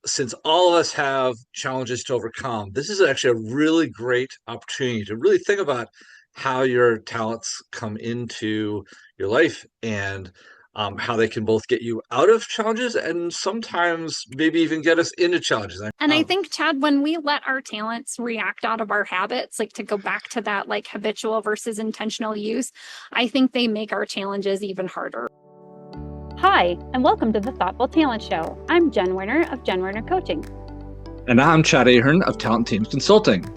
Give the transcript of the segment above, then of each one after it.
since all of us have challenges to overcome, this is actually a really great opportunity to really think about how your talents come into your life and how they can both get you out of challenges and sometimes maybe even get us into challenges. And I think, Chad, when we let our talents react out of our habits, like to go back to that like habitual versus intentional use, I think they make our challenges even harder. Hi, and welcome to the Thoughtful Talent Show. I'm Jen Werner of Jen Werner Coaching. And I'm Chad Ahern of Talent Teams Consulting.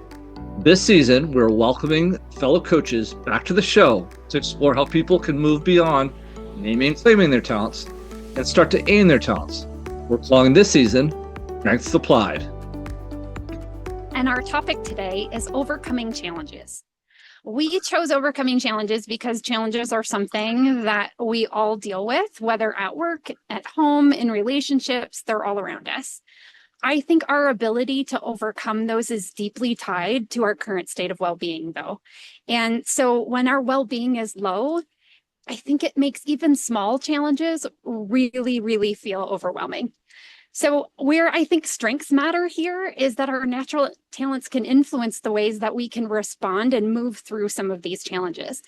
This season, we're welcoming fellow coaches back to the show to explore how people can move beyond naming and claiming their talents and start to aim their talents. We're calling this season Strengths Applied. And our topic today is overcoming challenges. We chose overcoming challenges because challenges are something that we all deal with, whether at work, at home, in relationships, they're all around us. I think our ability to overcome those is deeply tied to our current state of well-being, though. And so when our well-being is low, I think it makes even small challenges really, really feel overwhelming. So where I think strengths matter here is that our natural talents can influence the ways that we can respond and move through some of these challenges.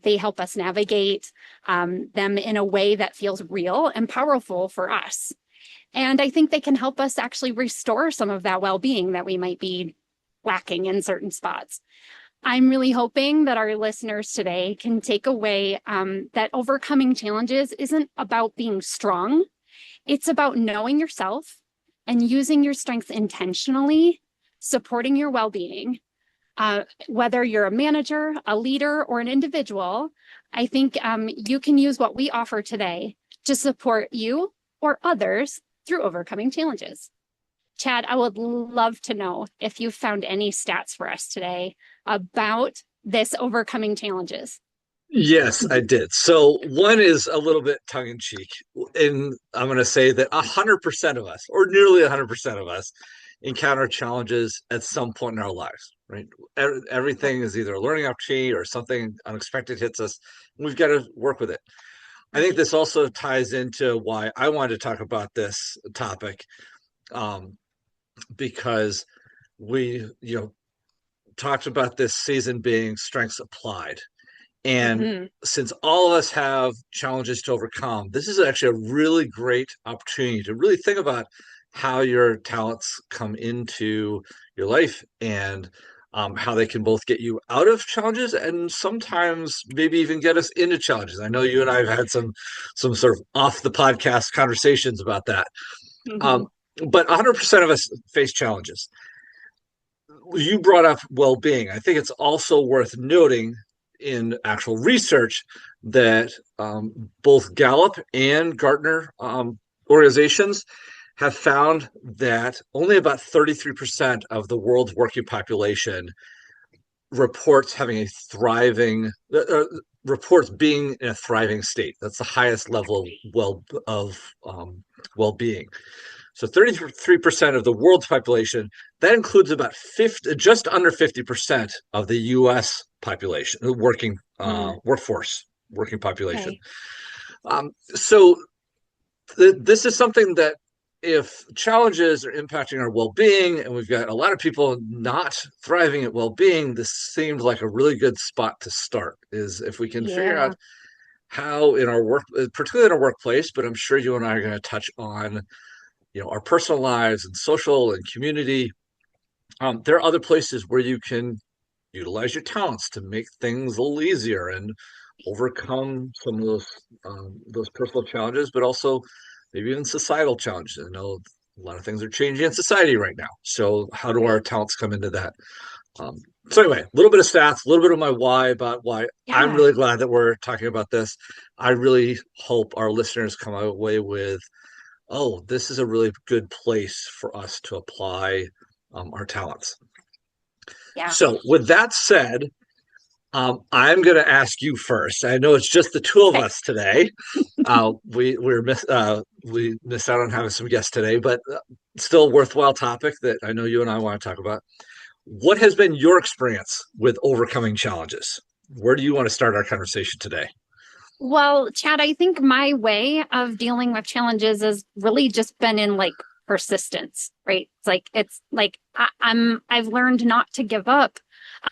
They help us navigate them in a way that feels real and powerful for us. And I think they can help us actually restore some of that well-being that we might be lacking in certain spots. I'm really hoping that our listeners today can take away that overcoming challenges isn't about being strong. It's about knowing yourself and using your strengths intentionally, supporting your well-being. Whether you're a manager, a leader, or an individual, I think you can use what we offer today to support you or others through overcoming challenges. Chad, I would love to know if you found any stats for us today about this overcoming challenges. Yes, I did. So one is a little bit tongue in cheek, and I'm going to say that 100% of us, or nearly 100% of us, encounter challenges at some point in our lives, right? Everything is either a learning opportunity or something unexpected hits us, and we've got to work with it. I think this also ties into why I wanted to talk about this topic, because we, talked about this season being strengths applied. And since all of us have challenges to overcome, this is actually a really great opportunity to really think about how your talents come into your life and how they can both get you out of challenges and sometimes maybe even get us into challenges. I know you and I have had some sort of off the podcast conversations about that. But 100% of us face challenges. You brought up well-being. I think it's also worth noting in actual research that both Gallup and Gartner organizations have found that only about 33% of the world's working population reports having a thriving, reports being in a thriving state. That's the highest level of well-being. So 33% of the world's population, that includes about just under 50% of the U.S. population, working workforce, working population. So this is something that if challenges are impacting our well-being and we've got a lot of people not thriving at well-being, this seemed like a really good spot to start, is if we can figure out how in our work, particularly in our workplace, but I'm sure you and I are going to touch on our personal lives and social and community. There are other places where you can utilize your talents to make things a little easier and overcome some of those personal challenges, but also maybe even societal challenges. I know a lot of things are changing in society right now. So how do our talents come into that? So anyway, a little bit of stats, a little bit of my why about why I'm really glad that we're talking about this. I really hope our listeners come away with, oh, this is a really good place for us to apply our talents. So with that said, I'm going to ask you first. I know it's just the two of us today. We missed out on having some guests today, but still a worthwhile topic that I know you and I want to talk about. What has been your experience with overcoming challenges? Where do you want to start our conversation today? Well, Chad, I think my way of dealing with challenges has really just been in like persistence, right? I've learned not to give up,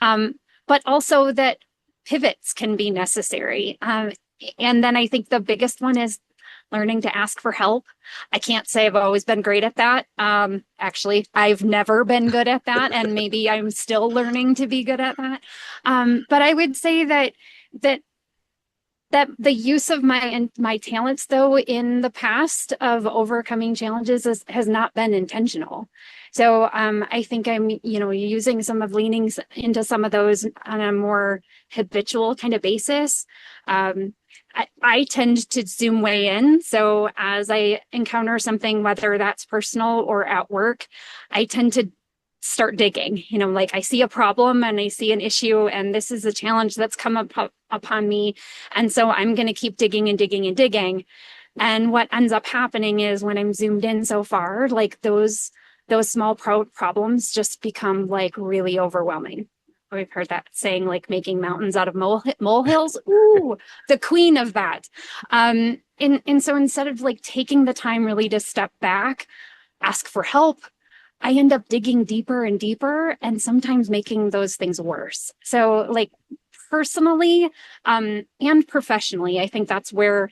but also that pivots can be necessary. And then I think the biggest one is learning to ask for help. I can't say I've always been great at that. Actually, I've never been good at that, and maybe I'm still learning to be good at that. But I would say that the use of my talents, though, in the past of overcoming challenges has not been intentional. So I think I'm using some of leanings into some of those on a more habitual kind of basis. I tend to zoom way in. So as I encounter something, whether that's personal or at work, I tend to start digging. Like I see a problem and I see an issue, and this is a challenge that's come upon me. And so I'm going to keep digging and digging and digging. And what ends up happening is when I'm zoomed in so far, like those small problems just become like really overwhelming. We've heard that saying, like making mountains out of molehills. Ooh, the queen of that. And so instead of like taking the time really to step back, ask for help, I end up digging deeper and deeper, and sometimes making those things worse. So like personally, and professionally, I think that's where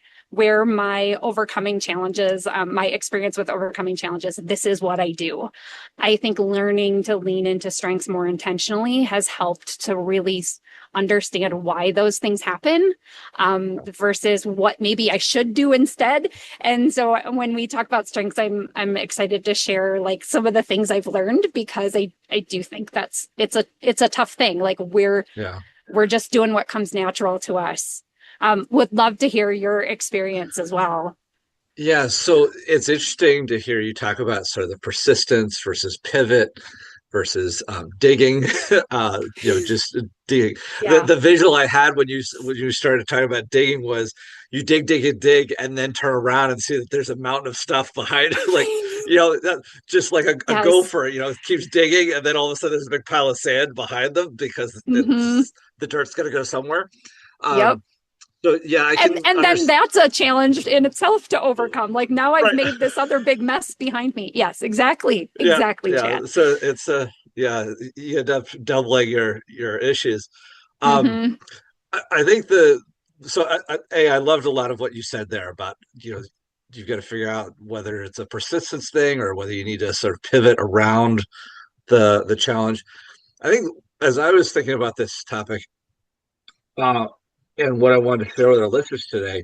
my overcoming challenges, my experience with overcoming challenges, this is what I do. I think learning to lean into strengths more intentionally has helped to really understand why those things happen, versus what maybe I should do instead. And so when we talk about strengths, I'm excited to share like some of the things I've learned, because I do think it's a tough thing. Like we're just doing what comes natural to us. Would love to hear your experience as well. Yeah, so it's interesting to hear you talk about sort of the persistence versus pivot versus digging. Just digging. Yeah. The visual I had when you started talking about digging was you dig, dig, and dig, and then turn around and see that there's a mountain of stuff behind. Like just like a Yes. gopher, keeps digging, and then all of a sudden there's a big pile of sand behind them because the dirt's going to go somewhere. Yep. So yeah, I can and then that's a challenge in itself to overcome. Like now I've Right. made this other big mess behind me. Yes, exactly. Exactly, yeah. Chad. So it's you end up doubling your issues. Um, I think I loved a lot of what you said there about you've got to figure out whether it's a persistence thing or whether you need to sort of pivot around the challenge. I think as I was thinking about this topic, and what I wanted to share with our listeners today,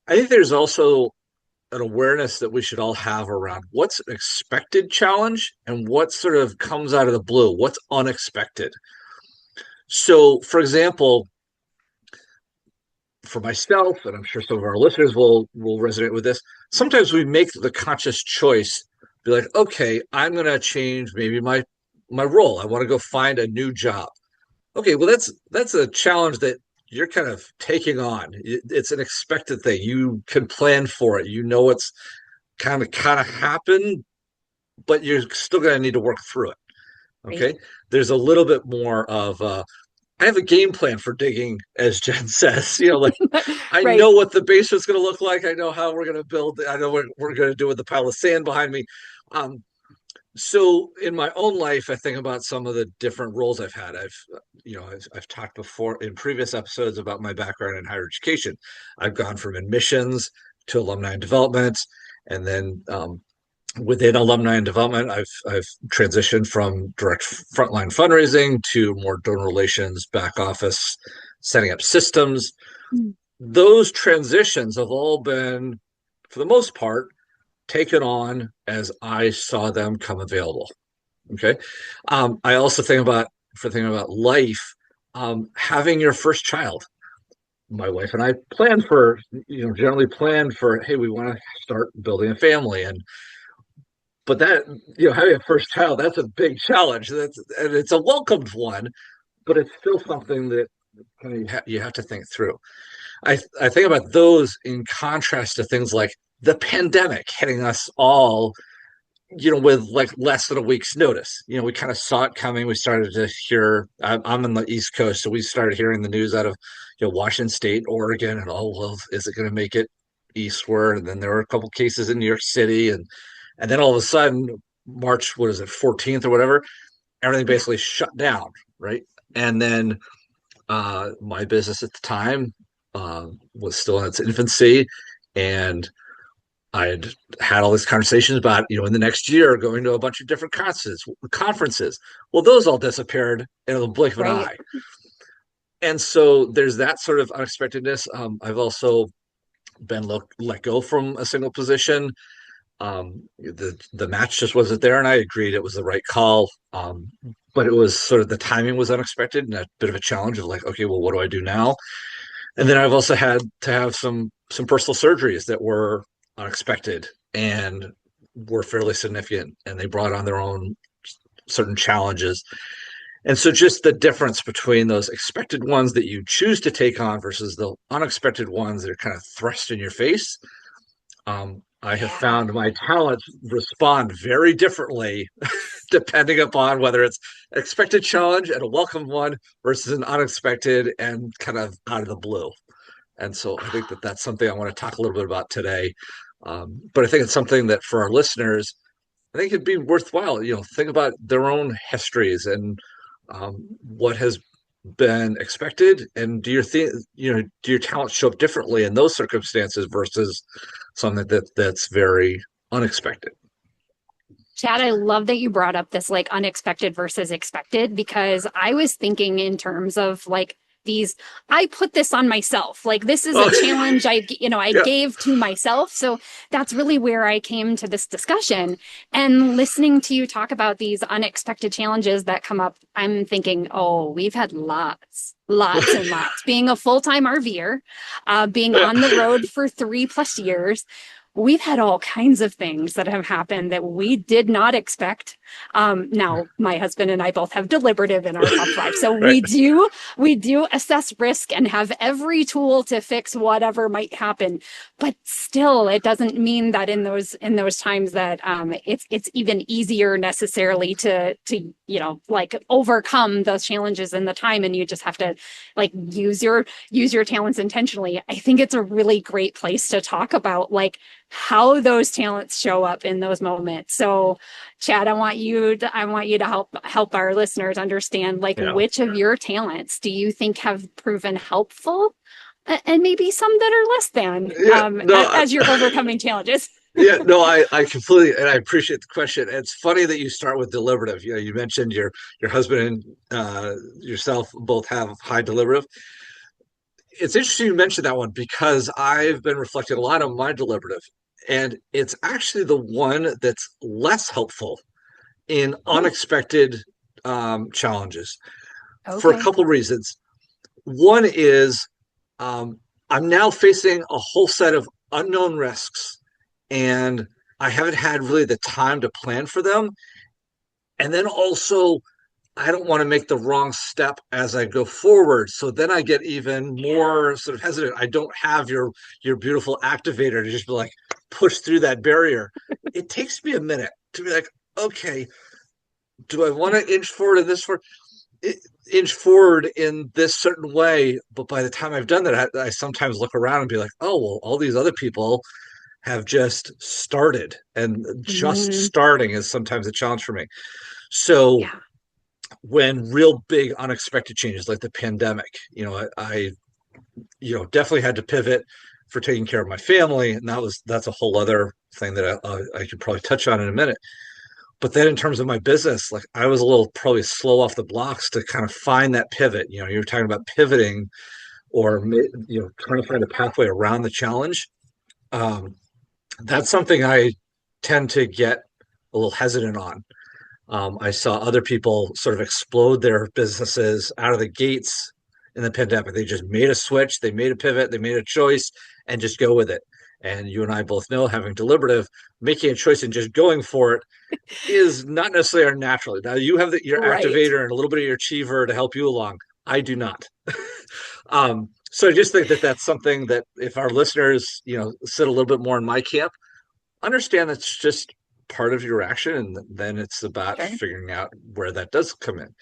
I think there's also an awareness that we should all have around what's an expected challenge and what sort of comes out of the blue, what's unexpected. So, for example, for myself, and I'm sure some of our listeners will resonate with this, sometimes we make the conscious choice, be like, okay, I'm going to change maybe my role. I want to go find a new job. Okay, well, that's a challenge that you're kind of taking on. It's an expected thing. You can plan for it. It's kind of happen, but you're still going to need to work through it. Okay, right. There's a little bit more of I have a game plan for digging, as Jen says. I Right. know what the basement's going to look like. I know how we're going to build. I know what we're going to do with the pile of sand behind me. So in my own life, I think about some of the different roles I've had. I've talked before in previous episodes about my background in higher education. I've gone from admissions to alumni development, and then within alumni and development, I've transitioned from direct frontline fundraising to more donor relations, back office, setting up systems. Those transitions have all been, for the most part, taken on as I saw them come available. Okay. I also think about life, having your first child. My wife and I generally plan for, hey, we want to start building a family. But that, having a first child, that's a big challenge. And it's a welcomed one, but it's still something that you have to think through. I think about those in contrast to things like the pandemic hitting us all, with like less than a week's notice. We kind of saw it coming. We started to hear, I'm in the East Coast, so we started hearing the news out of, Washington State, Oregon, and is it going to make it eastward? And then there were a couple cases in New York City, and And then all of a sudden, March, what is it, 14th or whatever, everything Yeah. basically shut down, right? And then my business at the time was still in its infancy, and I had all these conversations about, in the next year going to a bunch of different conferences. Well, those all disappeared in the blink of an Right. eye. And so there's that sort of unexpectedness. I've also been let go from a single position. The match just wasn't there, and I agreed it was the right call. But it was sort of the timing was unexpected and a bit of a challenge of like, okay, well, what do I do now? And then I've also had to have some personal surgeries that were unexpected and were fairly significant, and they brought on their own certain challenges. And so just the difference between those expected ones that you choose to take on versus the unexpected ones that are kind of thrust in your face. I have Yeah. found my talents respond very differently depending upon whether it's an expected challenge and a welcome one versus an unexpected and kind of out of the blue. And so I think that that's something I want to talk a little bit about today. But I think it's something that for our listeners, I think it'd be worthwhile, think about their own histories and what has been expected, and do your talents show up differently in those circumstances versus something that's very unexpected. Chad, I love that you brought up this like unexpected versus expected, because I was thinking in terms of like these, I put this on myself. Like this is a Oh, challenge I yeah, gave to myself. So that's really where I came to this discussion. And listening to you talk about these unexpected challenges that come up, I'm thinking, oh, we've had lots and lots. Being a full-time RVer, being yeah, on the road for 3+ years, we've had all kinds of things that have happened that we did not expect. Now, my husband and I both have deliberative in our top five, so right. we do assess risk and have every tool to fix whatever might happen. But still, it doesn't mean that in those times that it's even easier necessarily to like overcome those challenges in the time, and you just have to like use your talents intentionally. I think it's a really great place to talk about like how those talents show up in those moments. So, Chad, I want you to help our listeners understand like Yeah, which of your talents do you think have proven helpful, and maybe some that are less than, yeah, no, as you're overcoming challenges. yeah, no, I completely, and I appreciate the question. It's funny that you start with deliberative. You mentioned your husband and yourself both have high deliberative. It's interesting you mentioned that one because I've been reflecting a lot on my deliberative, and it's actually the one that's less helpful in Oh, unexpected challenges for a okay. couple reasons. One is um, I'm now facing a whole set of unknown risks, and I haven't had really the time to plan for them. And then also, I don't want to make the wrong step as I go forward. So then I get even Yeah. more sort of hesitant. I don't have your beautiful activator to just be like push through that barrier. It takes me a minute to be like, okay, do I want Yeah. to inch forward in this certain way? But by the time I've done that, I sometimes look around and be like, oh well, all these other people have just started, and just Mhm. starting is sometimes a challenge for me. So Yeah. when real big unexpected changes like the pandemic, I definitely had to pivot for taking care of my family, and that's a whole other thing that I could probably touch on in a minute. But then in terms of my business, like I was a little probably slow off the blocks to kind of find that pivot. You were talking about pivoting or trying to find a pathway around the challenge. um, that's something I tend to get a little hesitant on. I saw other people sort of explode their businesses out of the gates in the pandemic. They just made a switch, they made a pivot, they made a choice, and just go with it. And you and I both know, having deliberative, making a choice and just going for it is not necessarily our natural. Now you have your Right. activator and a little bit of your achiever to help you along. I do not. So I just think that that's something that if our listeners, sit a little bit more in my camp, understand that's just part of your action, and then it's about Sure. figuring out where that does come in.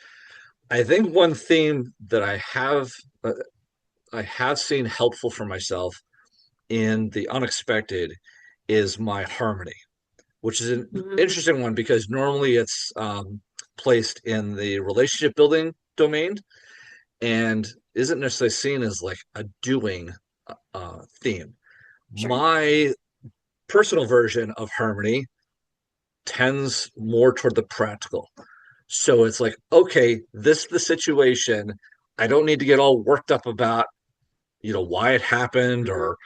I think one theme that I have seen helpful for myself in the unexpected is my harmony. which is an Mhm. interesting one because normally it's placed in the relationship building domain and isn't necessarily seen as like a doing theme. Sure. My personal version of harmony tends more toward the practical. So it's like, okay, this is the situation. I don't need to get all worked up about, why it happened or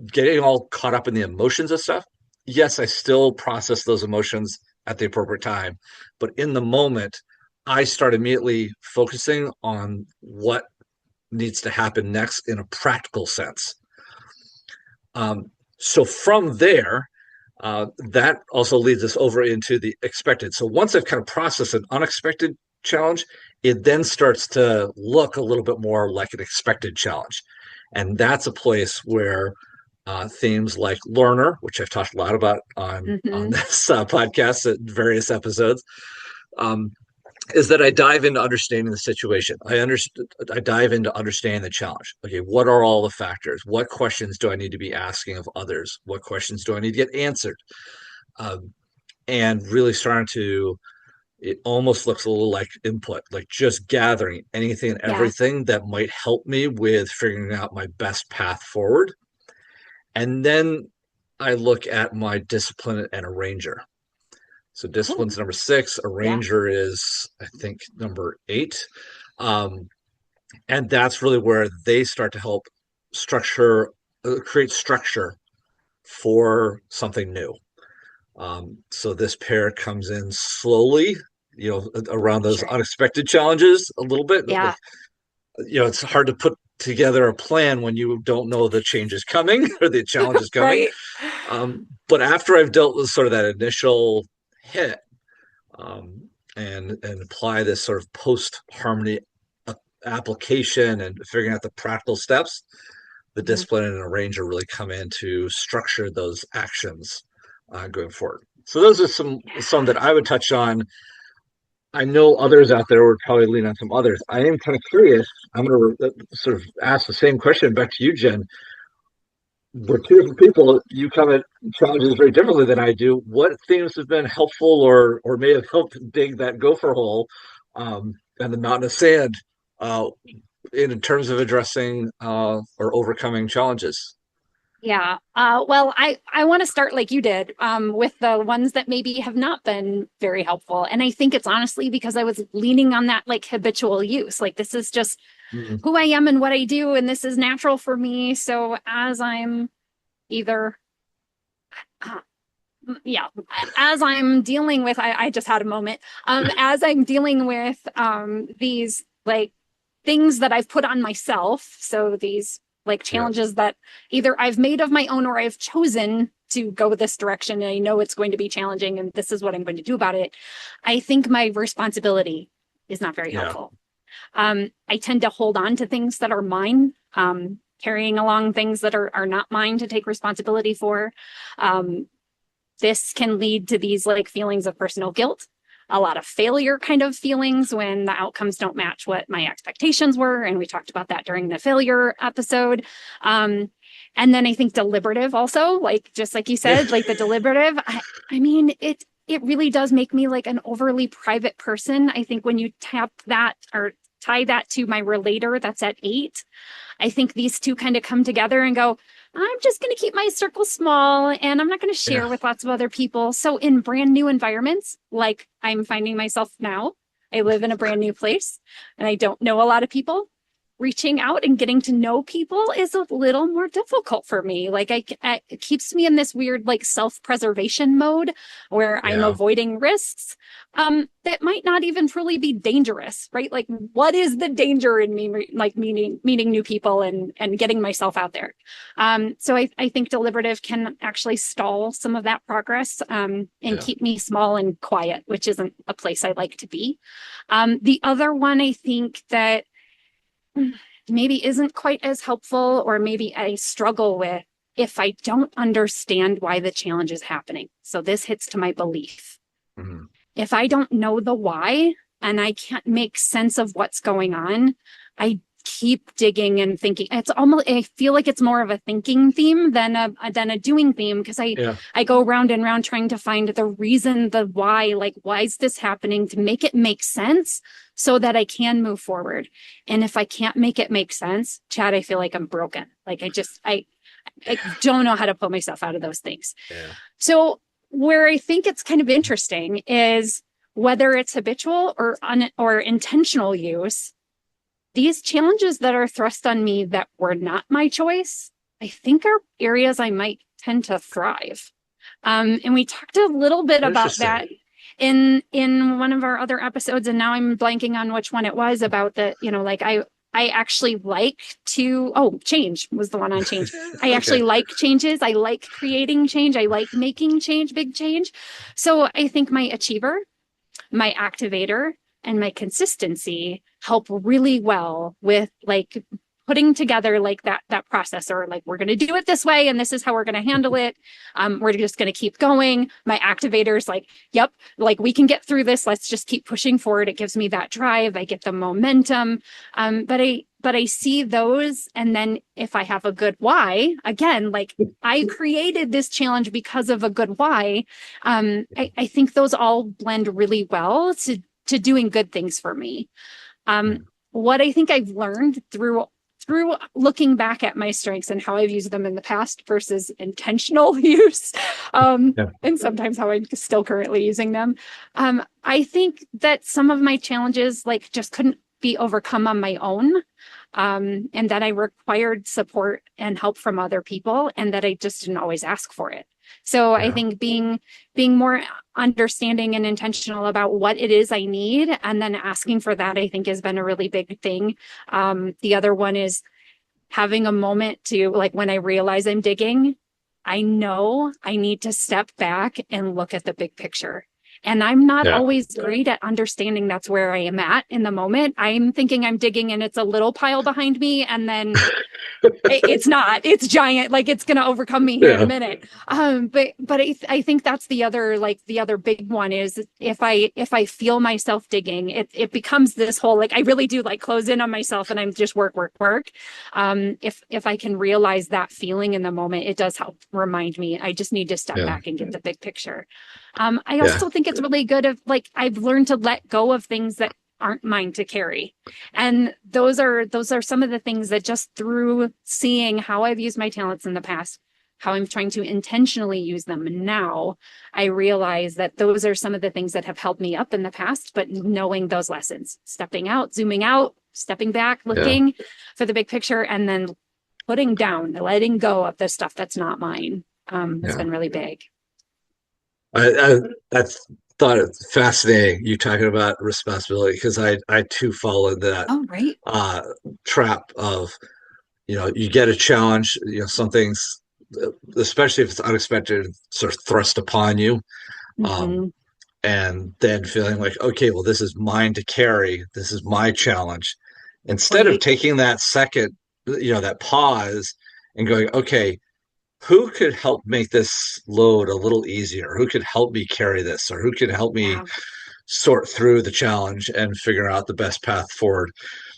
getting all caught up in the emotions of stuff. Yes, I still process those emotions at the appropriate time, but in the moment, I start immediately focusing on what needs to happen next in a practical sense. So from there, that also leads us over into the expected. So once I've kind of processed an unexpected challenge, it then starts to look a little bit more like an expected challenge. And that's a place where themes like learner, which I've talked a lot about on this podcast at various episodes, um, is that I dive into understanding the situation. I dive into understanding the challenge. Okay, what are all the factors? What questions do I need to be asking of others? What questions do I need to get answered? And really starting to, it almost looks a little like input, like just gathering anything and Yeah. everything that might help me with figuring out my best path forward. And then I look at my discipline and arranger. So discipline's number 6, Yeah. arranger is, I think, number 8. And that's really where they start to help create structure for something new. So this pair comes in slowly, around those Sure. unexpected challenges a little bit. Yeah. It's hard to put together a plan when you don't know the change is coming or the challenge is coming. Right. But after I've dealt with sort of that initial hit, and apply this sort of post harmony application and figuring out the practical steps, the discipline and arranger really come in to structure those actions going forward. So those are some that I would touch on. I know others out there would probably lean on some others. I am kind of curious. I'm going to sort of ask the same question back to you, Jen. We're two different people. You come at challenges very differently than I do. What themes have been helpful or may have helped dig that gopher hole and the mountain of sand in terms of addressing or overcoming challenges? Yeah. Well, I want to start like you did, with the ones that maybe have not been very helpful. And I think it's honestly because I was leaning on that like habitual use. Like this is just who I am and what I do, and this is natural for me. So as I'm either, yeah, as I'm dealing with, I just had a moment, as I'm dealing with these like things that I've put on myself. So these like challenges that either I've made of my own or I've chosen to go this direction and I know it's going to be challenging and this is what I'm going to do about it. I think my responsibility is not very helpful. I tend to hold on to things that are mine, carrying along things that are not mine to take responsibility for. This can lead to these like feelings of personal guilt, a lot of failure kind of feelings when the outcomes don't match what my expectations were. And we talked about that during the failure episode. And then I think deliberative also, like, just like you said, like the deliberative, I mean, it really does make me like an overly private person. I think when you tap that or tie that to my relator, that's at 8. I think these two kind of come together and go, I'm just going to keep my circle small and I'm not going to share with lots of other people. So in brand new environments, like I'm finding myself now, I live in a brand new place and I don't know a lot of people. Reaching out and getting to know people is a little more difficult for me. Like it keeps me in this weird like self-preservation mode where I'm avoiding risks that might not even truly be dangerous, right? Like what is the danger in me like meeting new people and getting myself out there? So I think deliberative can actually stall some of that progress and keep me small and quiet, which isn't a place I like to be. The other one I think that maybe isn't quite as helpful or maybe I struggle with if I don't understand why the challenge is happening. So this hits to my belief. If I don't know the why and I can't make sense of what's going on, I keep digging and thinking. It's almost, I feel like it's more of a thinking theme than a doing theme, because I go round and round trying to find the reason, the why, like, why is this happening, to make it make sense so that I can move forward. And if I can't make it make sense, Chad, I feel like I'm broken. Like I don't know how to pull myself out of those things. Yeah. So where I think it's kind of interesting is whether it's habitual or intentional use, these challenges that are thrust on me that were not my choice, I think are areas I might tend to thrive. And we talked a little bit about that in one of our other episodes, and now I'm blanking on which one it was, about the, like I actually like to, change was the one on change. I actually like changes. I like creating change. I like making change, big change. So I think my achiever, my activator, and my consistency help really well with like putting together like that process, or like, we're going to do it this way and this is how we're going to handle it. We're just going to keep going. My activators like, yep, like, we can get through this. Let's just keep pushing forward. It gives me that drive. I get the momentum. But I see those. And then if I have a good why, again, like, I created this challenge because of a good why. I think those all blend really well to doing good things for me. What I think I've learned through looking back at my strengths and how I've used them in the past versus intentional use, and sometimes how I'm still currently using them. I think that some of my challenges like just couldn't be overcome on my own, and that I required support and help from other people, and that I just didn't always ask for it. So I think being more understanding and intentional about what it is I need, and then asking for that, I think has been a really big thing. The other one is having a moment to, like, when I realize I'm digging, I know I need to step back and look at the big picture. And I'm not always great at understanding that's where I am at in the moment. I'm thinking I'm digging and it's a little pile behind me, and then it's not, it's giant, like, it's going to overcome me here in a minute. But I think that's the other big one is if I feel myself digging, it becomes this whole, like, I really do like close in on myself and I'm just work. If I can realize that feeling in the moment, it does help remind me, I just need to step back and get the big picture. I also think it's really good of, like, I've learned to let go of things that aren't mine to carry. And those are some of the things that, just through seeing how I've used my talents in the past, how I'm trying to intentionally use them now, I realize that those are some of the things that have held me up in the past. But knowing those lessons, stepping out, zooming out, stepping back, looking for the big picture, and then putting down, letting go of the stuff that's not mine, has been really big. I thought it's fascinating you talking about responsibility, because I too fall into that trap of, you get a challenge, some things, especially if it's unexpected, sort of thrust upon you, and then feeling like, okay, well, this is mine to carry, this is my challenge, instead of taking that second, that pause and going, okay, who could help make this load a little easier? Who could help me carry this? Or who could help me sort through the challenge and figure out the best path forward?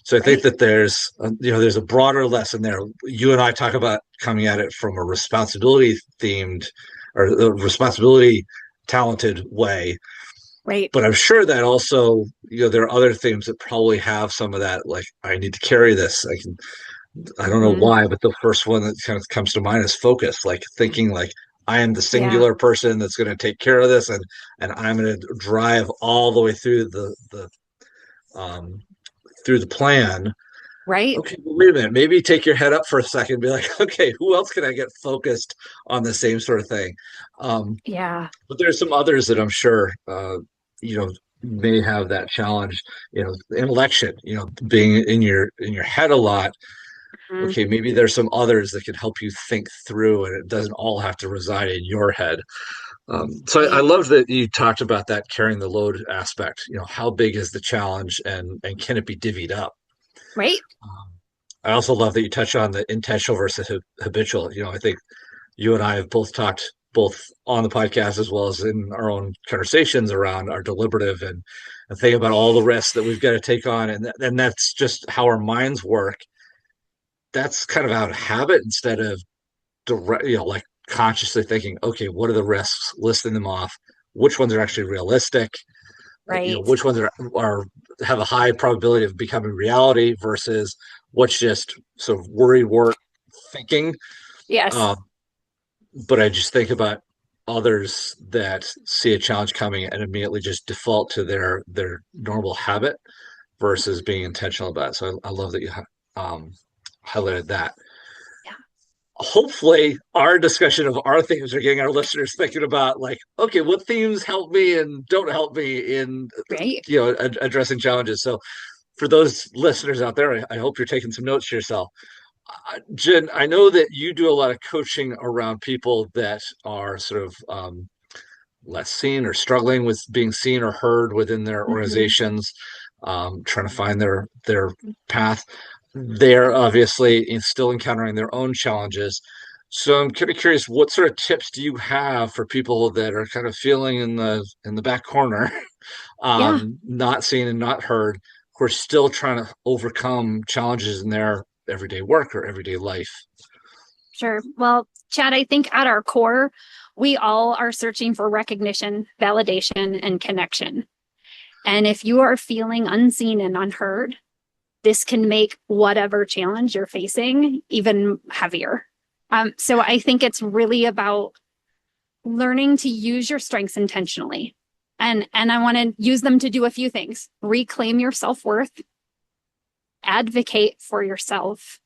So I think that there's a broader lesson there. You and I talk about coming at it from a responsibility themed or a responsibility talented way. Right. But I'm sure that also, there are other themes that probably have some of that, like, I need to carry this. I don't know why, but the first one that kind of comes to mind is focus, like thinking like, I am the singular person that's going to take care of this, and I'm going to drive all the way through the plan. Right. Okay, well, wait a minute. Maybe take your head up for a second and be like, okay, who else can I get focused on the same sort of thing? But there's some others that I'm sure, may have that challenge, intellection, being in your head a lot. Okay, maybe there's some others that can help you think through, and it doesn't all have to reside in your head. So I love that you talked about that carrying the load aspect. How big is the challenge, and can it be divvied up? Right. I also love that you touch on the intentional versus habitual. I think you and I have both talked both on the podcast as well as in our own conversations around our deliberative and think about all the risks that we've got to take on. And that's just how our minds work. That's kind of out of habit instead of direct, like consciously thinking, okay, what are the risks, listing them off, which ones are actually realistic, Right. which ones are have a high probability of becoming reality versus what's just sort of worry work thinking. Yes. Um, but I just think about others that see a challenge coming and immediately just default to their normal habit versus being intentional about it. So I love that you um, highlighted that. Yeah. Hopefully our discussion of our themes are getting our listeners thinking about like, okay, what themes help me and don't help me in Right. addressing challenges. So for those listeners out there, I hope you're taking some notes to yourself. Jen, I know that you do a lot of coaching around people that are sort of less seen or struggling with being seen or heard within their organizations, trying to find their path. They're obviously still encountering their own challenges. So I'm kind of curious, what sort of tips do you have for people that are kind of feeling in the back corner, Yeah. not seen and not heard, who are still trying to overcome challenges in their everyday work or everyday life? Sure. Well, Chad, I think at our core, we all are searching for recognition, validation, and connection. And if you are feeling unseen and unheard, this can make whatever challenge you're facing even heavier. So I think it's really about learning to use your strengths intentionally. And I want to use them to do a few things. Reclaim your self-worth, advocate for yourself,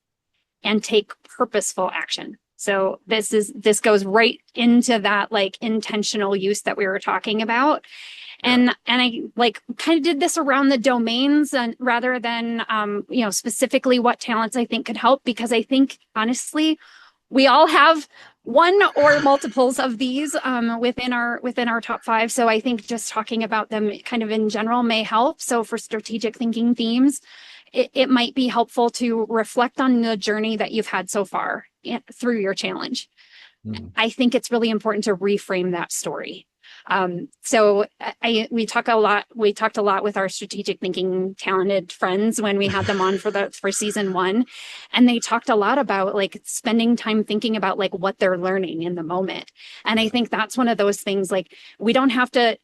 and take purposeful action. So this goes right into that like intentional use that we were talking about. And I like kind of did this around the domains and rather than specifically what talents I think could help, because I think honestly we all have one or multiples of these within our top 5. So I think just talking about them kind of in general may help. So for strategic thinking themes, it might be helpful to reflect on the journey that you've had so far through your challenge. I think it's really important to reframe that story. So we talked a lot with our strategic thinking talented friends when we had them on for season 1, and they talked a lot about like spending time thinking about like what they're learning in the moment. And I think that's one of those things, like we don't have to,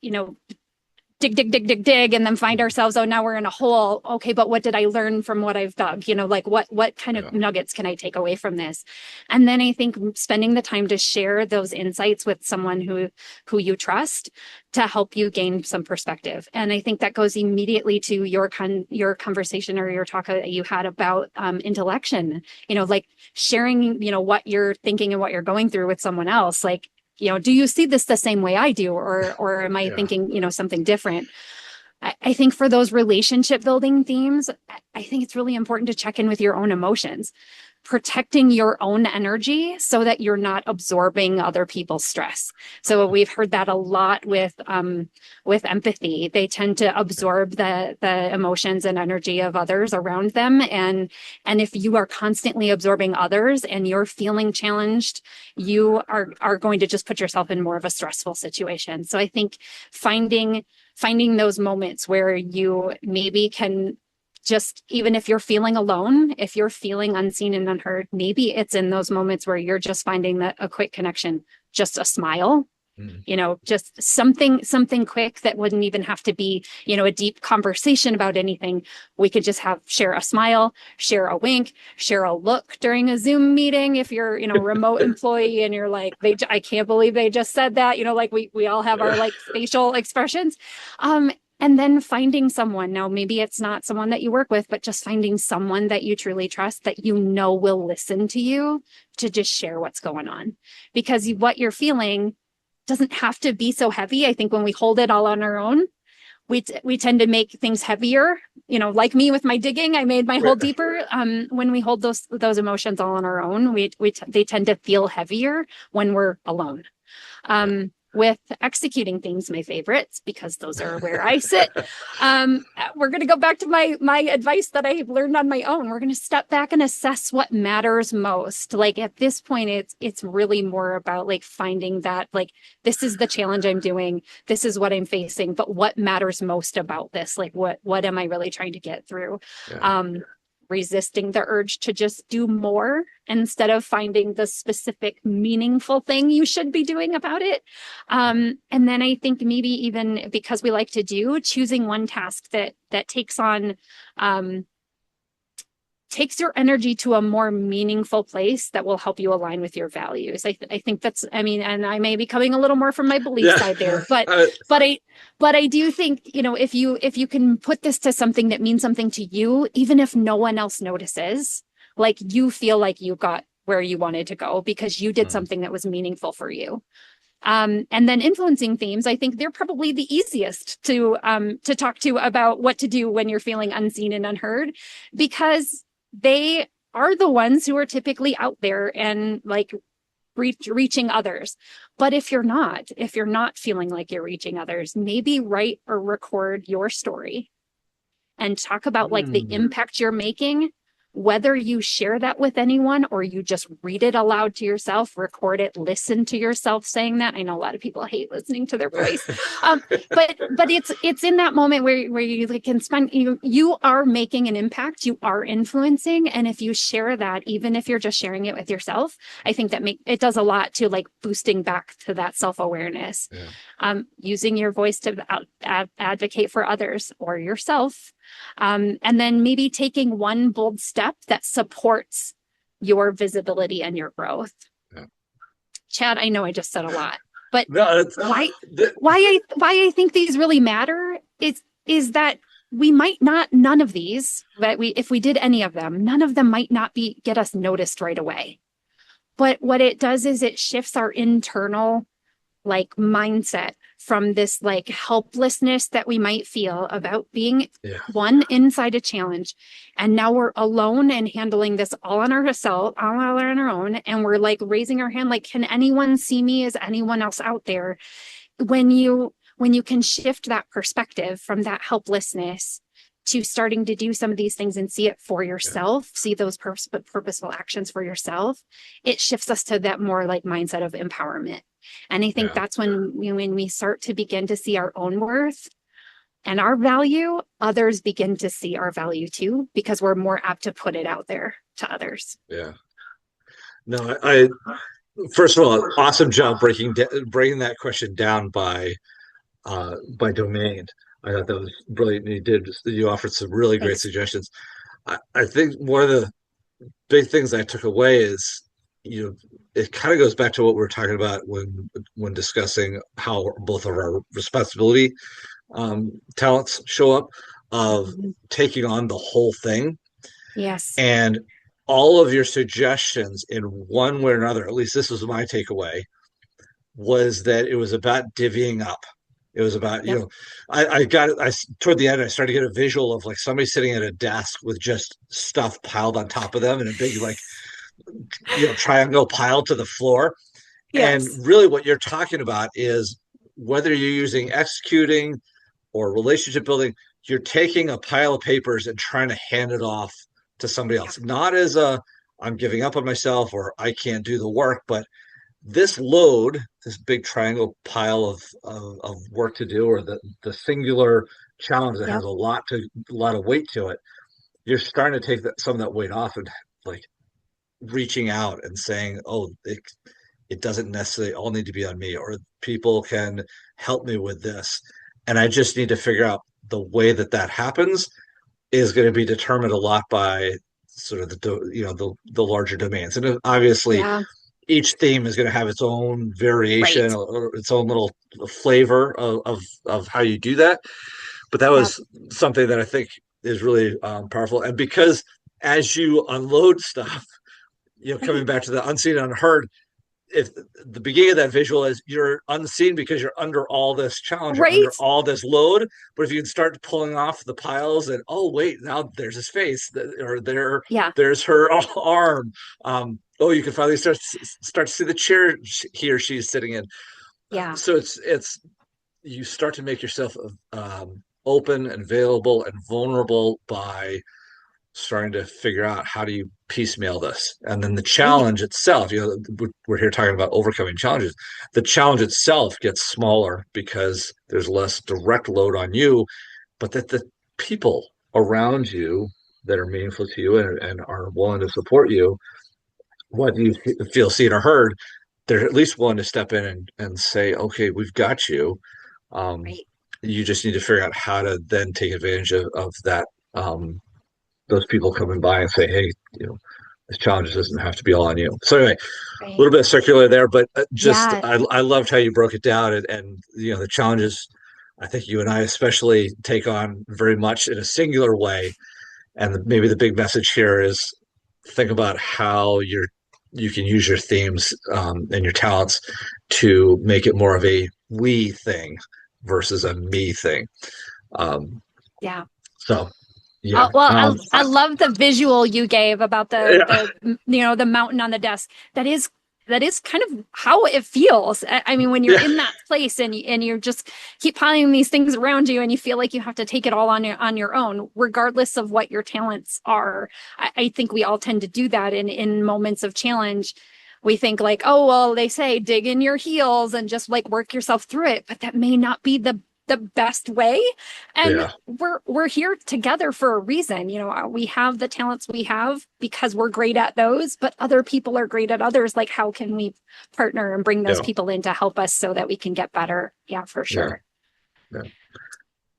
dig, and then find ourselves, oh, now we're in a hole. Okay, but what did I learn from what I've dug? Like what kind of nuggets can I take away from this? And then I think spending the time to share those insights with someone who you trust to help you gain some perspective. And I think that goes immediately to your conversation or your talk that you had about intellection, like sharing, what you're thinking and what you're going through with someone else. Like, do you see this the same way I do? Or am I thinking, something different? I think for those relationship building themes, I think it's really important to check in with your own emotions, protecting your own energy so that you're not absorbing other people's stress. So we've heard that a lot with empathy. They tend to absorb the emotions and energy of others around them. And if you are constantly absorbing others and you're feeling challenged, you are going to just put yourself in more of a stressful situation. So I think finding those moments where you maybe can just, even if you're feeling alone, if you're feeling unseen and unheard, maybe it's in those moments where you're just finding that a quick connection, just a smile, just something quick that wouldn't even have to be, a deep conversation about anything. We could just share a smile, share a wink, share a look during a Zoom meeting. If you're, remote employee and you're like, I can't believe they just said that, like we all have our like facial expressions. And then finding someone, now maybe it's not someone that you work with, but just finding someone that you truly trust that will listen to you to just share what's going on. Because what you're feeling doesn't have to be so heavy. I think when we hold it all on our own, we tend to make things heavier. Like me with my digging, I made my hole deeper. When we hold those emotions all on our own, they tend to feel heavier when we're alone. with executing themes, my favorites, because those are where I sit. We're going to go back to my advice that I've learned on my own. We're going to step back and assess what matters most. Like at this point, it's really more about like finding that, like, this is the challenge I'm doing. This is what I'm facing, but what matters most about this? Like, what am I really trying to get through? Yeah. Resisting the urge to just do more instead of finding the specific meaningful thing you should be doing about it. And then I think maybe even because we like to choosing one task that takes your energy to a more meaningful place that will help you align with your values. I think that's, I mean, and I may be coming a little more from my belief side there, but I do think, if you can put this to something that means something to you, even if no one else notices, like you feel like you got where you wanted to go because you did something that was meaningful for you. And then influencing themes, I think they're probably the easiest to talk to about what to do when you're feeling unseen and unheard, because they are the ones who are typically out there and like reaching others. But if you're not feeling like you're reaching others, maybe write or record your story and talk about like the impact you're making, whether you share that with anyone or you just read it aloud to yourself, record it, listen to yourself saying that. I know a lot of people hate listening to their voice. But it's in that moment where you like can spend, you are making an impact, you are influencing. And if you share that, even if you're just sharing it with yourself, I think that it does a lot to like boosting back to that self-awareness. Yeah. Using your voice to advocate for others or yourself. And then maybe taking one bold step that supports your visibility and your growth. Yeah. Chad, I know I just said a lot, but no, why I think these really matter is that we might not, none of these, but if we did any of them, none of them might not get us noticed right away. But what it does is it shifts our internal like mindset from this like helplessness that we might feel about being one inside a challenge. And now we're alone and handling this all on our own. And we're like raising our hand, like, can anyone see me? Is anyone else out there? When you can shift that perspective from that helplessness to starting to do some of these things and see it for yourself, see those purposeful actions for yourself, it shifts us to that more like mindset of empowerment. And I think that's when we start to begin to see our own worth and our value, others begin to see our value too, because we're more apt to put it out there to others. Yeah. No, I first of all, awesome job breaking that question down by domain. I thought that was brilliant. You offered some really great suggestions. I think one of the big things I took away is, it kind of goes back to what we were talking about when discussing how both of our responsibility talents show up, of taking on the whole thing. Yes. And all of your suggestions in one way or another, at least this was my takeaway, was that it was about divvying up. It was about, I toward the end, I started to get a visual of like somebody sitting at a desk with just stuff piled on top of them in a big, like, triangle pile to the floor. Yes. And really what you're talking about is whether you're using executing or relationship building, you're taking a pile of papers and trying to hand it off to somebody else, not as I'm giving up on myself or I can't do the work, but this load, this big triangle pile of work to do, or the singular challenge that has a lot of weight to it, you're starting to take some of that weight off and like reaching out and saying, oh, it doesn't necessarily all need to be on me, or people can help me with this. And I just need to figure out the way that happens is going to be determined a lot by sort of the larger domains. And obviously each theme is going to have its own variation or its own little flavor of how you do that. But that was something that I think is really powerful. And because as you unload stuff, coming back to the unseen, unheard, if the beginning of that visual is you're unseen because you're under all this challenge, you're under all this load. But if you can start pulling off the piles and, oh, wait, now there's his face, or there's her arm. You can finally start to see the chair he or she's sitting in. Yeah. So it's you start to make yourself open and available and vulnerable by starting to figure out how do you piecemeal this. And then the Right. challenge itself, we're here talking about overcoming challenges. The challenge itself gets smaller because there's less direct load on you, but that the people around you that are meaningful to you and are willing to support you, what you feel seen or heard, they're at least willing to step in and say, okay, we've got you. Um, Right. you just need to figure out how to then take advantage of that, those people coming by and say, hey, this challenge doesn't have to be all on you. So anyway, a Right. little bit circular there, but just Yeah. I loved how you broke it down, and the challenges. I think you and I especially take on very much in a singular way, and maybe the big message here is think about how you can use your themes and your talents to make it more of a we thing versus a me thing. Um, Yeah. so yeah, Well, I love the visual you gave about yeah, the mountain on the desk. That is kind of how it feels. I mean, when you're yeah, in that place and you're just keep piling these things around you, and you feel like you have to take it all on your own, regardless of what your talents are. I think we all tend to do that in moments of challenge. We think like, oh well, they say dig in your heels and just like work yourself through it, but that may not be the best way. And yeah, we're here together for a reason. We have the talents we have because we're great at those, but other people are great at others. Like, how can we partner and bring those yeah, people in to help us so that we can get better? Yeah, for yeah, sure. yeah.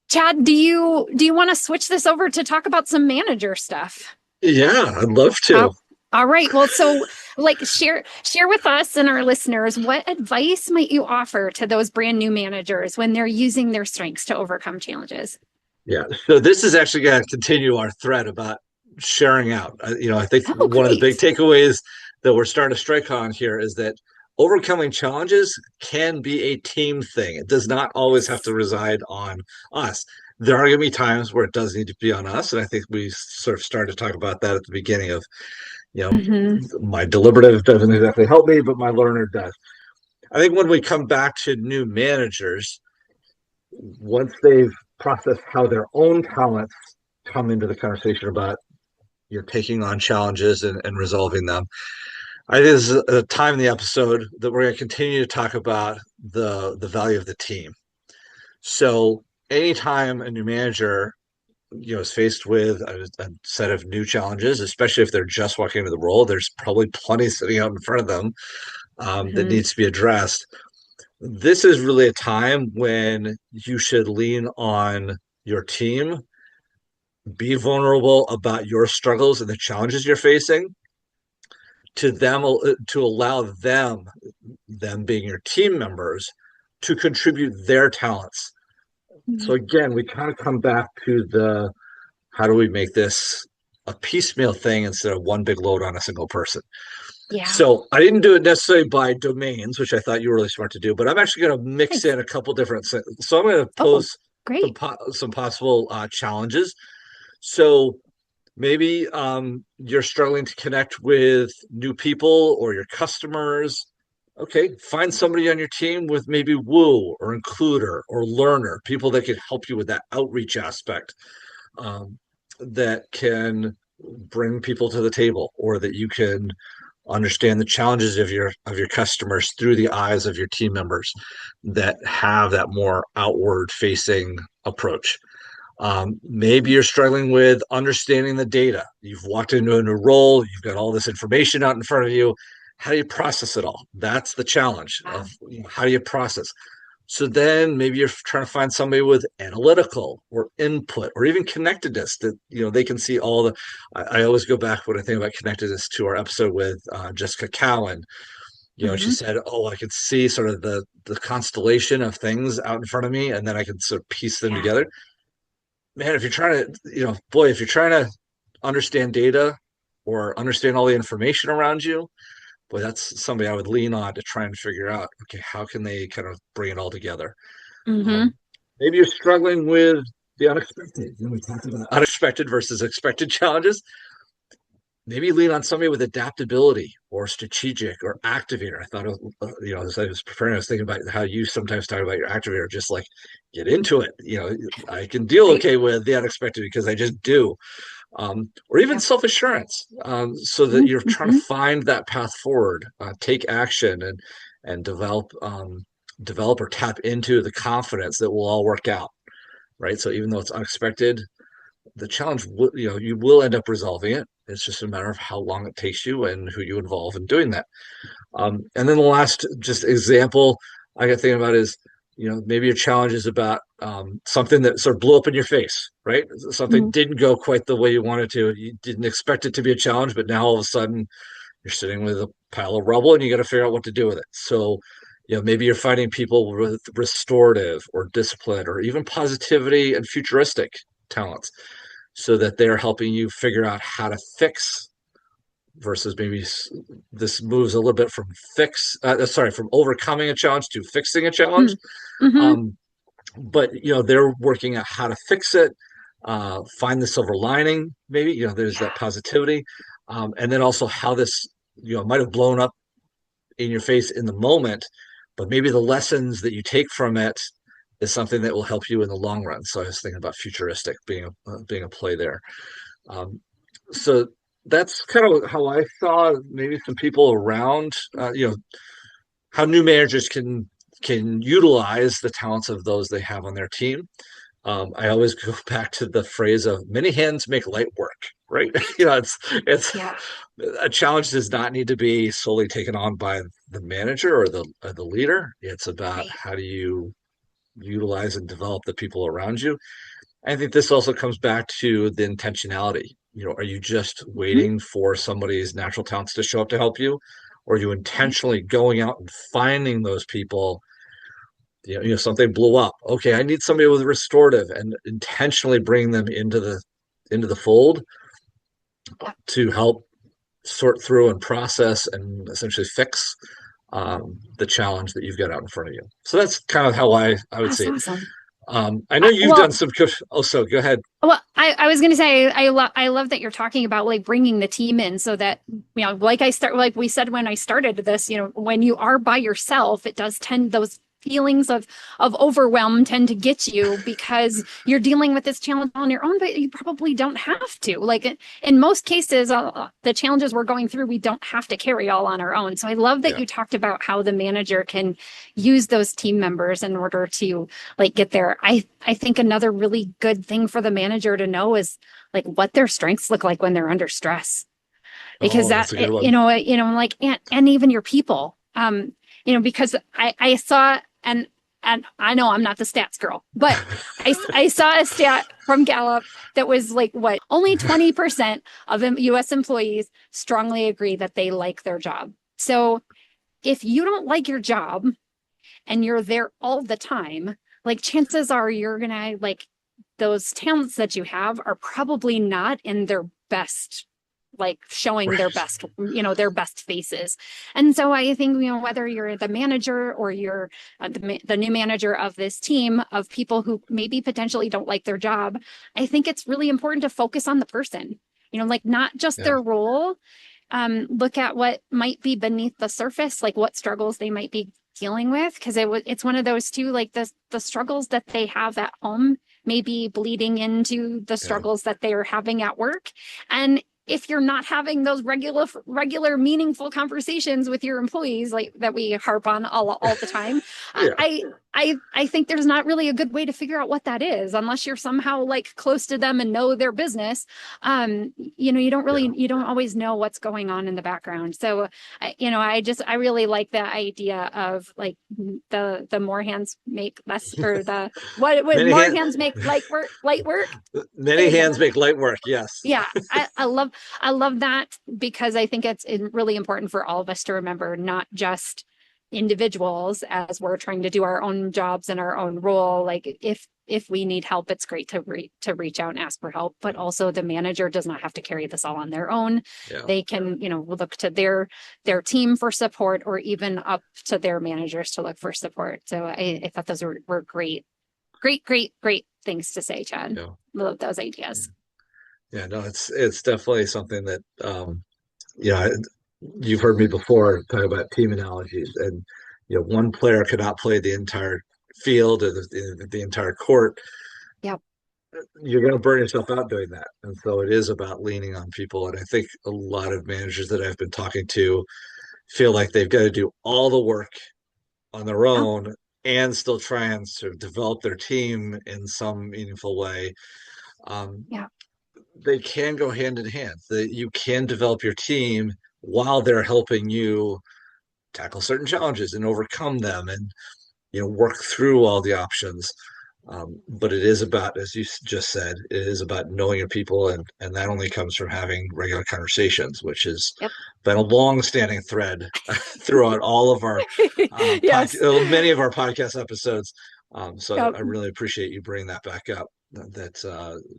Chad, do you want to switch this over to talk about some manager stuff? Yeah, I'd love Uh, to. all right. Well, so like share with us and our listeners, what advice might you offer to those brand new managers when they're using their strengths to overcome challenges? Yeah. So this is actually going to continue our thread about sharing out. I think Oh, one of the big great. takeaways that we're starting to strike on here is that overcoming challenges can be a team thing. It does not always have to Yes. reside on us. There are going to be times where it does need to be on us, and I think we sort of started to talk about that at the beginning of, you know, Hmm. my deliberative doesn't exactly help me, but my learner does. I think when we come back to new managers, once they've processed how their own talents come into the conversation about taking on challenges and resolving them, I think this is a time in the episode that we're going to continue to talk about the value of the team. So anytime a new manager is faced with a set of new challenges, especially if they're just walking into the role, there's probably plenty sitting out in front of them that Hmm. needs to be addressed. This is really a time when you should lean on your team, be vulnerable about your struggles and the challenges you're facing, to them, to allow them being your team members, to contribute their talents. So again, we kind of come back to the how do we make this a piecemeal thing instead of one big load on a single person. Yeah. So I didn't do it necessarily by domains, which I thought you were really smart to do, but I'm actually going to mix Nice. in a couple different. So I'm going to Oh, pose great. some possible challenges. So maybe you're struggling to connect with new people or your customers. Okay, find somebody on your team with maybe woo or includer or learner, people that can help you with that outreach aspect, um, that can bring people to the table, or that you can understand the challenges of your customers through the eyes of your team members that have that more outward facing approach. Maybe you're struggling with understanding the data. You've walked into a new role, you've got all this information out in front of you. How do you process it all? That's the challenge Yeah. of how do you process. So then maybe you're trying to find somebody with analytical or input or even connectedness that they can see all the. I always go back when I think about connectedness to our episode with Jessica Cowan. She Hmm. said, "Oh, I could see sort of the constellation of things out in front of me, and then I can sort of piece them Yeah. together." Man, if you're trying to, boy, if you're trying to understand data or understand all the information around you, boy, that's somebody I would lean on to try and figure out, okay, how can they kind of bring it all together? Hmm. Um, Maybe you're struggling with the unexpected. We talked about unexpected versus expected challenges. maybe lean on somebody with adaptability or strategic or activator. I thought, as I was preparing, I was thinking about how you sometimes talk about your activator, just like get into it. I can deal Right. okay with the unexpected because I just do. Or even Yeah. self-assurance, so that you're trying to Mm-hmm. find that path forward, take action, and develop or tap into the confidence that will all work out, right? So even though it's unexpected, the challenge, you will end up resolving it. It's just a matter of how long it takes you and who you involve in doing that. And then the last just example I got thinking about is, maybe your challenge is about something that sort of blew up in your face, right? Something Mm-hmm. didn't go quite the way you wanted to. You didn't expect it to be a challenge, but now all of a sudden you're sitting with a pile of rubble and you got to figure out what to do with it. So, maybe you're finding people with restorative or discipline or even positivity and futuristic talents so that they're helping you figure out how to fix versus maybe this moves a little bit from from overcoming a challenge to fixing a challenge. Mm-hmm. Um, but they're working out how to fix it, find the silver lining. Maybe there's Yeah. that positivity, and then also how this might have blown up in your face in the moment, but maybe the lessons that you take from it is something that will help you in the long run. So I was thinking about futuristic being a play there. So that's kind of how I saw maybe some people around, how new managers can utilize the talents of those they have on their team. I always go back to the phrase of many hands make light work, right? It's Yeah. a challenge does not need to be solely taken on by the manager or the leader. It's about Right. how do you utilize and develop the people around you. I think this also comes back to the intentionality. Are you just Mm-hmm. waiting for somebody's natural talents to show up to help you? Or are you intentionally going out and finding those people? Something blew up. Okay, I need somebody with restorative and intentionally bring them into the fold Yeah. to help sort through and process and essentially fix the challenge that you've got out in front of you. So that's kind of how I would That's see it. awesome. I know you've Well, done some good. Oh, so go ahead. Well, I was going to say I love that you're talking about like bringing the team in so that like we said when I started this, when you are by yourself, it does tend those feelings of overwhelm tend to get you because you're dealing with this challenge on your own, but you probably don't have to. Like in most cases, the challenges we're going through, we don't have to carry all on our own. So I love that Yeah. you talked about how the manager can use those team members in order to like get there. I think another really good thing for the manager to know is like what their strengths look like when they're under stress. Because Oh, that that's a good one. like and even your people. Because I saw and I know I'm not the stats girl, but I saw a stat from Gallup that was like what only 20% of US employees strongly agree that they like their job. So if you don't like your job, and you're there all the time, like chances are you're gonna like those talents that you have are probably not in their best like showing Right. their best faces. And so I think, whether you're the manager or you're the new manager of this team of people who maybe potentially don't like their job, I think it's really important to focus on the person, like not just Yeah. their role. Look at what might be beneath the surface, like what struggles they might be dealing with, because it's one of those too, like the struggles that they have at home may be bleeding into the Yeah. struggles that they are having at work. And if you're not having those regular meaningful conversations with your employees like that we harp on all the time, Yeah. I think there's not really a good way to figure out what that is unless you're somehow like close to them and know their business. Yeah. You don't always know what's going on in the background. So I really like the idea of like the more hands make less, or the what Many more hands. hands make light work. There Many you go. hands make light work. Yes. Yeah, I love that because I think it's really important for all of us to remember, not just individuals as we're trying to do our own jobs and our own role. Like if we need help, it's great to reach out and ask for help, but also the manager does not have to carry this all on their own. Yeah. They can, look to their team for support, or even up to their managers to look for support. So I thought those were great things to say, Chad. Yeah. Love those ideas. Yeah, no, it's definitely something that yeah, you've heard me before talk about team analogies, and one player could not play the entire field or the entire court. Yep. You're going to burn yourself out doing that, and so it is about leaning on people. And I think a lot of managers that I've been talking to feel like they've got to do all the work on their Yep. own and still try and sort of develop their team in some meaningful way. Um, Yep. they can go hand in hand. You can develop your team while they're helping you tackle certain challenges and overcome them, and work through all the options. But it is about, as you just said, it is about knowing your people, and that only comes from having regular conversations, which has Yep. been a long-standing thread throughout all of our Yes. many of our podcast episodes. So Yep. I really appreciate you bringing that back up. That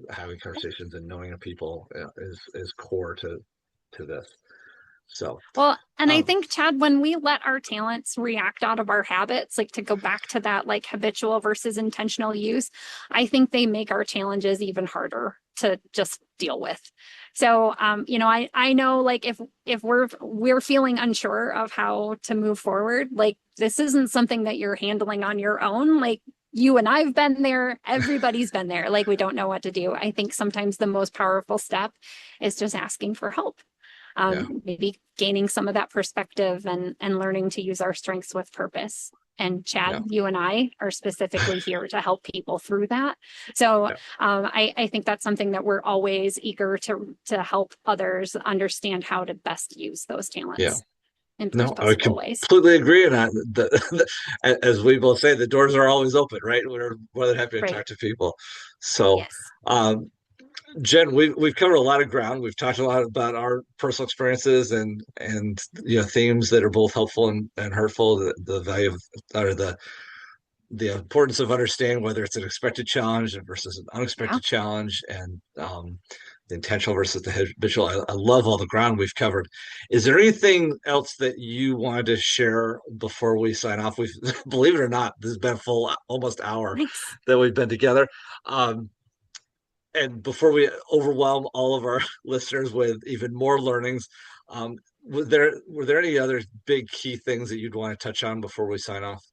having conversations and knowing your people is core to this. So, Well, and I um, think, Chad, when we let our talents react out of our habits, like to go back to that like habitual versus intentional use, I think they make our challenges even harder to just deal with. So, I know like if we're feeling unsure of how to move forward, like this isn't something that you're handling on your own. Like you and I've been there, everybody's been there. Like we don't know what to do. I think sometimes the most powerful step is just asking for help. yeah, Maybe gaining some of that perspective and learning to use our strengths with purpose. And yeah, Chad, you and I are specifically here to help people through that. So yeah, I think that's something that we're always eager to help others understand how to best use those yeah. talents in No, I purposeful ways. completely agree. And as we both say, the doors are always open, right? We're more than happy to Right. talk to people. So, Yes. um, Jen, we've covered a lot of ground. We've talked a lot about our personal experiences and themes that are both helpful and hurtful. The value of or the importance of understanding whether it's an expected challenge versus an Yeah. unexpected challenge, and the intentional versus the habitual. I love all the ground we've covered. Is there anything else that you wanted to share before we sign off? We've, believe it or not, this has been a full almost hour Nice. that we've been together. Um, and before we overwhelm all of our listeners with even more learnings, were there any other big key things that you'd want to touch on before we sign off?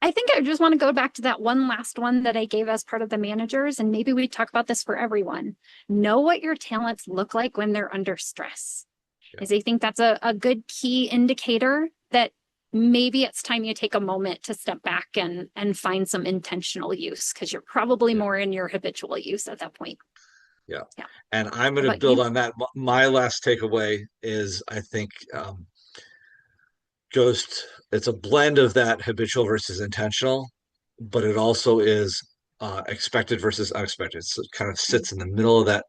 I think I just want to go back to that one last one that I gave as part of the managers, and maybe we talk about this for everyone. Know what your talents look like when they're under stress. Yeah, Is I think that's a good key indicator that maybe it's time you take a moment to step back and find some intentional use because you're probably yeah, more in your habitual use at that point. yeah. Yeah. And I'm How going to about build you? on that. My last takeaway is, I think, Ghost, it's a blend of that habitual versus intentional, but it also is expected versus unexpected. So it kind of sits in the middle of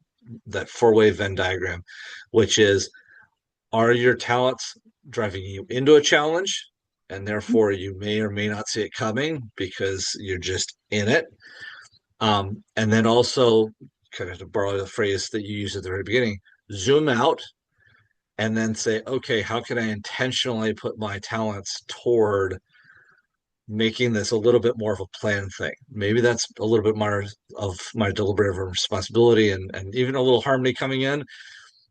that four-way Venn diagram, which is, are your talents driving you into a challenge, and therefore you may or may not see it coming because you're just in it. And then also, kind of to borrow the phrase that you used at the very beginning, zoom out and then say, okay, how can I intentionally put my talents toward making this a little bit more of a planned thing? Maybe that's a little bit more of my deliberative responsibility and even a little harmony coming in.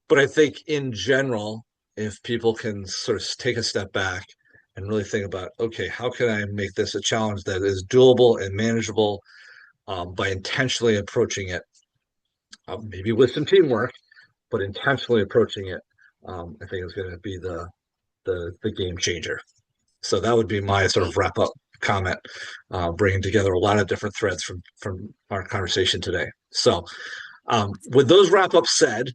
But I think in general, if people can sort of take a step back and really think about, okay, how can I make this a challenge that is doable and manageable, by intentionally approaching it, maybe with some teamwork, but intentionally approaching it, I think is going to be the game changer. So that would be my sort of Great. wrap up comment, bringing together a lot of different threads from our conversation today. So, with those wrap ups said,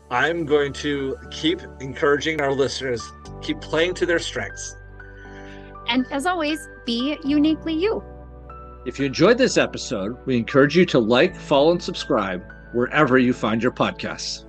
I'm going to keep encouraging our listeners, keep playing to their strengths. And as always, be uniquely you. If you enjoyed this episode, we encourage you to like, follow, and subscribe wherever you find your podcasts.